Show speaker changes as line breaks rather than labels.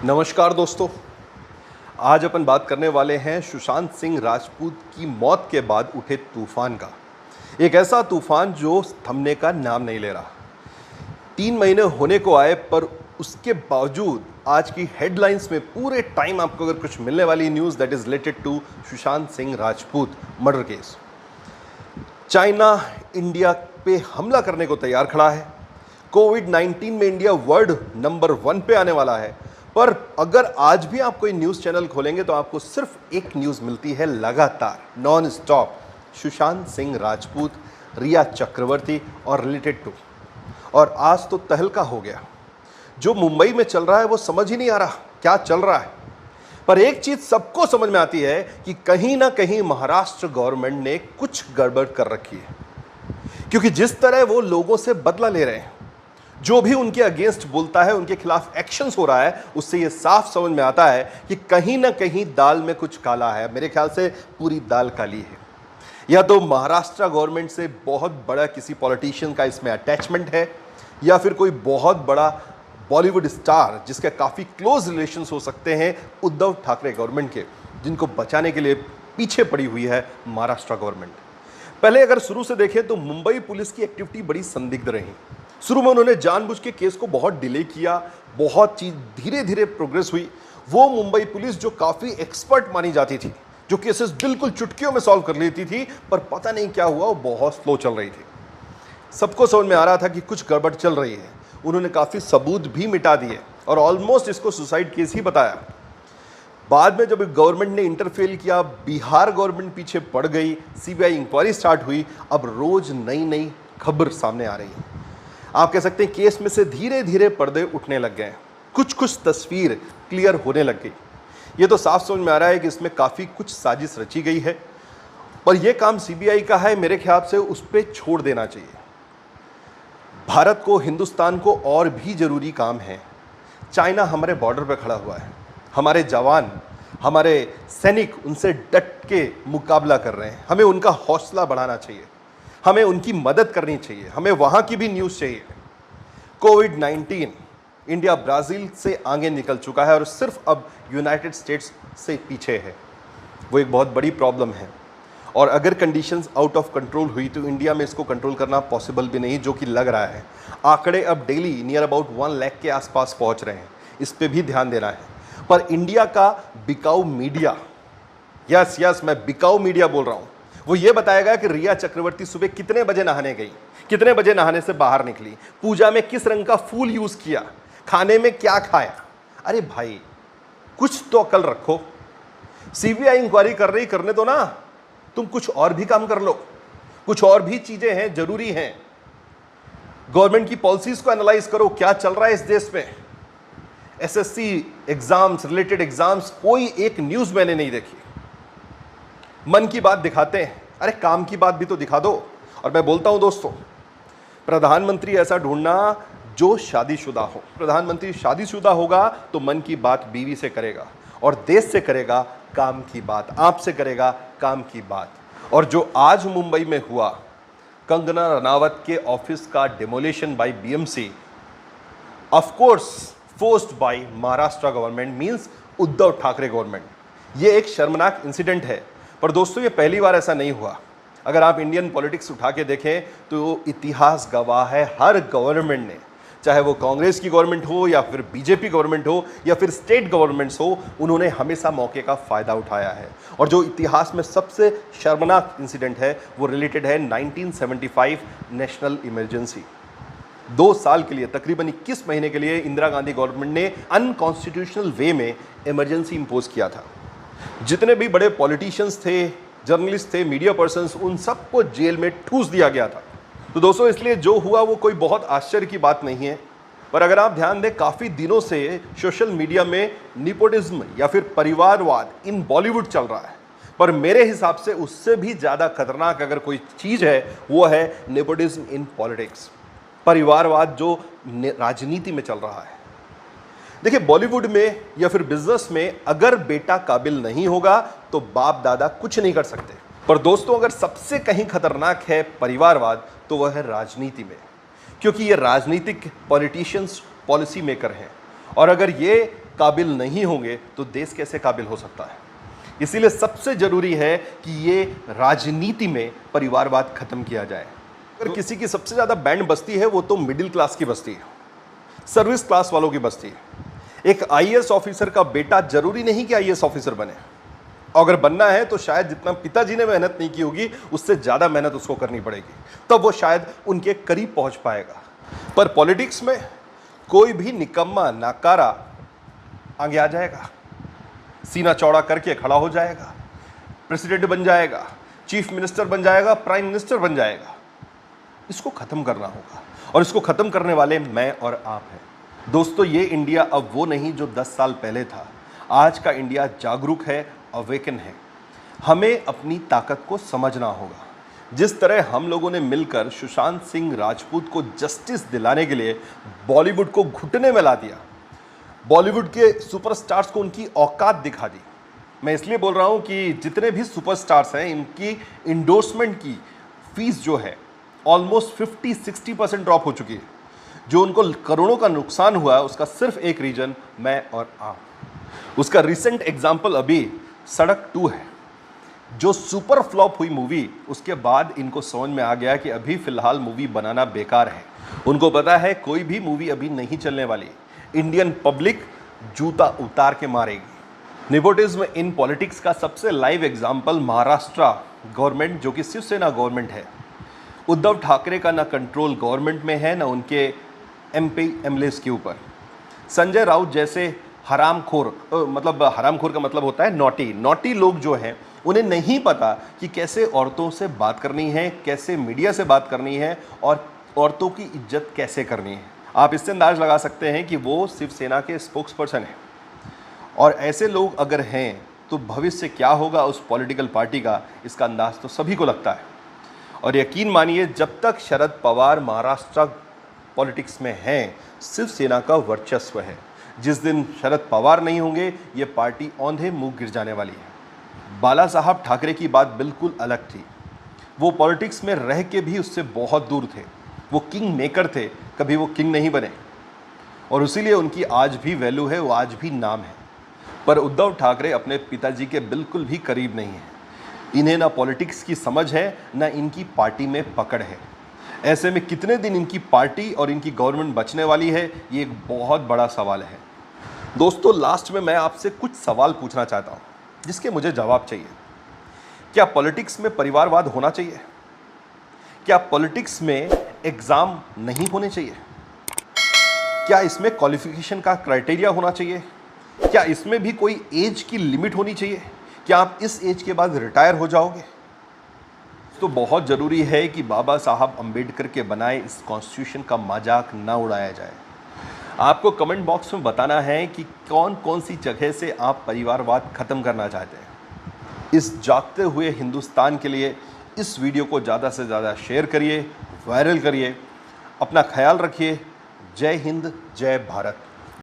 नमस्कार दोस्तों। आज अपन बात करने वाले हैं सुशांत सिंह राजपूत की मौत के बाद उठे तूफान का। एक ऐसा तूफान जो थमने का नाम नहीं ले रहा। 3 महीने होने को आए पर उसके बावजूद आज की हेडलाइंस में पूरे टाइम आपको अगर कुछ मिलने वाली news that is related to Sushant Singh Rajput murder case. China India पे हमला करने को तैयार खड़ा है। कोविड-19 में इंडिया वर्ल्ड नंबर 1 पे आने वाला है। पर अगर आज भी आप कोई न्यूज़ चैनल खोलेंगे तो आपको सिर्फ एक न्यूज़ मिलती है लगातार नॉन स्टॉप, सुशांत सिंह राजपूत, रिया चक्रवर्ती और रिलेटेड टू। और आज तो तहलका हो गया। जो मुंबई में चल रहा है वो समझ ही नहीं आ रहा क्या चल रहा है। पर एक चीज सबको समझ में आती है कि कहीं ना कहीं महाराष्ट्र गवर्नमेंट ने कुछ गड़बड़ कर रखी है, क्योंकि जिस तरह वो लोगों से बदला ले रहे हैं, जो भी उनके अगेंस्ट बोलता है, उनके खिलाफ एक्शंस हो रहा है, उससे ये साफ समझ में आता है कि कहीं ना कहीं दाल में कुछ काला है। मेरे ख्याल से पूरी दाल काली है। या तो महाराष्ट्र गवर्नमेंट से बहुत बड़ा किसी पॉलिटिशियन का इसमें अटैचमेंट है, या फिर कोई बहुत बड़ा बॉलीवुड स्टार जिसके काफ़ी क्लोज रिलेशंस हो सकते हैं उद्धव ठाकरे गवर्नमेंट के, जिनको बचाने के लिए पीछे पड़ी हुई है महाराष्ट्र गवर्नमेंट। पहले अगर शुरू से देखें तो मुंबई पुलिस की एक्टिविटी बड़ी संदिग्ध रही। शुरू में उन्होंने जानबूझ के केस को बहुत डिले किया, बहुत चीज धीरे धीरे प्रोग्रेस हुई। वो मुंबई पुलिस जो काफ़ी एक्सपर्ट मानी जाती थी, जो केसेस बिल्कुल चुटकियों में सॉल्व कर लेती थी, पर पता नहीं क्या हुआ, वो बहुत स्लो चल रही थी। सबको समझ में आ रहा था कि कुछ गड़बड़ चल रही है। उन्होंने काफ़ी सबूत भी मिटा दिए और ऑलमोस्ट इसको सुसाइड केस ही बताया। बाद में जब गवर्नमेंट ने इंटरफेयर किया, बिहार गवर्नमेंट पीछे पड़ गई, सीबीआई इंक्वायरी स्टार्ट हुई, अब रोज नई नई खबर सामने आ रही है। आप कह सकते हैं केस में से धीरे धीरे पर्दे उठने लग गए, कुछ कुछ तस्वीर क्लियर होने लग गई। ये तो साफ समझ में आ रहा है कि इसमें काफ़ी कुछ साजिश रची गई है, और यह काम सीबीआई का है। मेरे ख्याल से उस पर छोड़ देना चाहिए। भारत को, हिंदुस्तान को और भी जरूरी काम है। चाइना हमारे बॉर्डर पर खड़ा हुआ है, हमारे जवान, हमारे सैनिक उनसे डट के मुकाबला कर रहे हैं। हमें उनका हौसला बढ़ाना चाहिए, हमें उनकी मदद करनी चाहिए, हमें वहाँ की भी न्यूज़ चाहिए। कोविड-19 इंडिया ब्राज़ील से आगे निकल चुका है और सिर्फ अब यूनाइटेड स्टेट्स से पीछे है। वो एक बहुत बड़ी प्रॉब्लम है, और अगर कंडीशंस आउट ऑफ कंट्रोल हुई तो इंडिया में इसको कंट्रोल करना पॉसिबल भी नहीं, जो कि लग रहा है। आंकड़े अब डेली नियर अबाउट 1 लाख के आसपास पहुँच रहे हैं। इस पर भी ध्यान देना है। पर इंडिया का बिकाऊ मीडिया, यस मैं बिकाऊ मीडिया बोल रहा हूँ, वो ये बताएगा कि रिया चक्रवर्ती सुबह कितने बजे नहाने गई, कितने बजे नहाने से बाहर निकली, पूजा में किस रंग का फूल यूज किया, खाने में क्या खाया। अरे भाई, कुछ तो अकल रखो। सीबीआई इंक्वायरी कर रही, करने दो ना, तुम कुछ और भी काम कर लो। कुछ और भी चीजें हैं, जरूरी हैं। गवर्नमेंट की पॉलिसीज को एनालाइज करो, क्या चल रहा है इस देश में। एसएससी एग्जाम्स, रिलेटेड एग्जाम्स, कोई एक न्यूज मैंने नहीं देखी। मन की बात दिखाते हैं, अरे काम की बात भी तो दिखा दो। और मैं बोलता हूं दोस्तों, प्रधानमंत्री ऐसा ढूंढना जो शादीशुदा हो। प्रधानमंत्री शादीशुदा होगा तो मन की बात बीवी से करेगा, और देश से करेगा काम की बात, आपसे करेगा काम की बात। और जो आज मुंबई में हुआ, कंगना रनावत के ऑफिस का demolition by BMC, of course forced by Maharashtra government, means Uddhav Thackeray government. ये एक शर्मनाक इंसिडेंट है। पर दोस्तों, ये पहली बार ऐसा नहीं हुआ। अगर आप इंडियन पॉलिटिक्स उठा के देखें तो इतिहास गवाह है, हर गवर्नमेंट ने, चाहे वो कांग्रेस की गवर्नमेंट हो या फिर बीजेपी गवर्नमेंट हो या फिर स्टेट गवर्नमेंट्स हो, उन्होंने हमेशा मौके का फ़ायदा उठाया है। और जो इतिहास में सबसे शर्मनाक इंसिडेंट है वो रिलेटेड है 1975 नेशनल इमरजेंसी। 2 साल के लिए, तकरीबन 21 महीने के लिए इंदिरा गांधी गवर्नमेंट ने अनकॉन्स्टिट्यूशनल वे में इमरजेंसी इंपोज किया था। जितने भी बड़े पॉलिटिशियंस थे, जर्नलिस्ट थे, मीडिया पर्सन्स, उन सबको जेल में ठूस दिया गया था। तो दोस्तों, इसलिए जो हुआ वो कोई बहुत आश्चर्य की बात नहीं है। पर अगर आप ध्यान दें, काफ़ी दिनों से सोशल मीडिया में निपोटिज्म या फिर परिवारवाद इन बॉलीवुड चल रहा है। पर मेरे हिसाब से उससे भी ज़्यादा खतरनाक अगर कोई चीज़ है वो है नेपोटिज्म इन पॉलिटिक्स, परिवारवाद जो राजनीति में चल रहा है। देखिए, बॉलीवुड में या फिर बिजनेस में अगर बेटा काबिल नहीं होगा तो बाप दादा कुछ नहीं कर सकते। पर दोस्तों, अगर सबसे कहीं खतरनाक है परिवारवाद तो वह है राजनीति में, क्योंकि ये राजनीतिक पॉलिटिशियंस पॉलिसी मेकर हैं। और अगर ये काबिल नहीं होंगे तो देश कैसे काबिल हो सकता है। इसीलिए सबसे जरूरी है कि ये राजनीति में परिवारवाद खत्म किया जाए। अगर किसी की सबसे ज्यादा बैंड बजती है वो तो मिडिल क्लास की बजती है, सर्विस क्लास वालों की बजती है। एक आईएएस ऑफिसर का बेटा जरूरी नहीं कि आईएएस ऑफिसर बने, अगर बनना है तो शायद जितना पिताजी ने मेहनत नहीं की होगी उससे ज्यादा मेहनत उसको करनी पड़ेगी, तब वो शायद उनके करीब पहुंच पाएगा। पर पॉलिटिक्स में कोई भी निकम्मा नाकारा आगे आ जाएगा, सीना चौड़ा करके खड़ा हो जाएगा, प्रेसिडेंट बन जाएगा, चीफ मिनिस्टर बन जाएगा, प्राइम मिनिस्टर बन जाएगा। इसको खत्म करना होगा और इसको खत्म करने वाले मैं और आप हैं। दोस्तों, ये इंडिया अब वो नहीं जो 10 साल पहले था। आज का इंडिया जागरूक है, अवेकन है। हमें अपनी ताकत को समझना होगा। जिस तरह हम लोगों ने मिलकर सुशांत सिंह राजपूत को जस्टिस दिलाने के लिए बॉलीवुड को घुटने में ला दिया, बॉलीवुड के सुपरस्टार्स को उनकी औकात दिखा दी। मैं इसलिए बोल रहा हूं कि जितने भी सुपरस्टार्स हैं इनकी इंडोर्समेंट की फीस जो है ऑलमोस्ट 50-60% ड्रॉप हो चुकी है। जो उनको करोड़ों का नुकसान हुआ है उसका सिर्फ एक रीजन मैं और आप। उसका रिसेंट एग्जाम्पल अभी सड़क 2 है, जो सुपर फ्लॉप हुई मूवी। उसके बाद इनको समझ में आ गया कि अभी फिलहाल मूवी बनाना बेकार है। उनको पता है कोई भी मूवी अभी नहीं चलने वाली, इंडियन पब्लिक जूता उतार के मारेगी। नेपोटिज्म इन पॉलिटिक्स का सबसे लाइव एग्जाम्पल महाराष्ट्र गवर्नमेंट, जो कि शिवसेना गवर्नमेंट है। उद्धव ठाकरे का ना कंट्रोल गवर्नमेंट में है, ना उनके एमपी एमएलएस के ऊपर। संजय राउत जैसे हरामखोर, मतलब हरामखोर का मतलब होता है नॉटी लोग जो हैं, उन्हें नहीं पता कि कैसे औरतों से बात करनी है, कैसे मीडिया से बात करनी है और औरतों की इज्जत कैसे करनी है। आप इससे अंदाज लगा सकते हैं कि वो शिवसेना के स्पोक्स पर्सन हैं। और ऐसे लोग अगर हैं तो भविष्य क्या होगा उस पॉलिटिकल पार्टी का, इसका अंदाज तो सभी को लगता है। और यकीन मानिए, जब तक शरद पवार महाराष्ट्र पॉलिटिक्स में हैं, शिवसेना का वर्चस्व है। जिस दिन शरद पवार नहीं होंगे, ये पार्टी औंधे मुंह गिर जाने वाली है। बाला साहब ठाकरे की बात बिल्कुल अलग थी। वो पॉलिटिक्स में रह के भी उससे बहुत दूर थे। वो किंग मेकर थे, कभी वो किंग नहीं बने और इसीलिए उनकी आज भी वैल्यू है, वो आज भी नाम है। पर उद्धव ठाकरे अपने पिताजी के बिल्कुल भी करीब नहीं हैं। इन्हें ना पॉलिटिक्स की समझ है, ना इनकी पार्टी में पकड़ है। ऐसे में कितने दिन इनकी पार्टी और इनकी गवर्नमेंट बचने वाली है, ये एक बहुत बड़ा सवाल है। दोस्तों, लास्ट में मैं आपसे कुछ सवाल पूछना चाहता हूँ जिसके मुझे जवाब चाहिए। क्या पॉलिटिक्स में परिवारवाद होना चाहिए? क्या पॉलिटिक्स में एग्जाम नहीं होने चाहिए? क्या इसमें क्वालिफिकेशन का क्राइटेरिया होना चाहिए? क्या इसमें भी कोई एज की लिमिट होनी चाहिए? क्या आप इस एज के बाद रिटायर हो जाओगे? तो बहुत ज़रूरी है कि बाबा साहब अंबेडकर के बनाए इस कॉन्स्टिट्यूशन का मजाक ना उड़ाया जाए। आपको कमेंट बॉक्स में बताना है कि कौन कौन सी जगह से आप परिवारवाद खत्म करना चाहते हैं। इस जागते हुए हिंदुस्तान के लिए इस वीडियो को ज़्यादा से ज़्यादा शेयर करिए, वायरल करिए। अपना ख्याल रखिए। जय हिंद, जय भारत।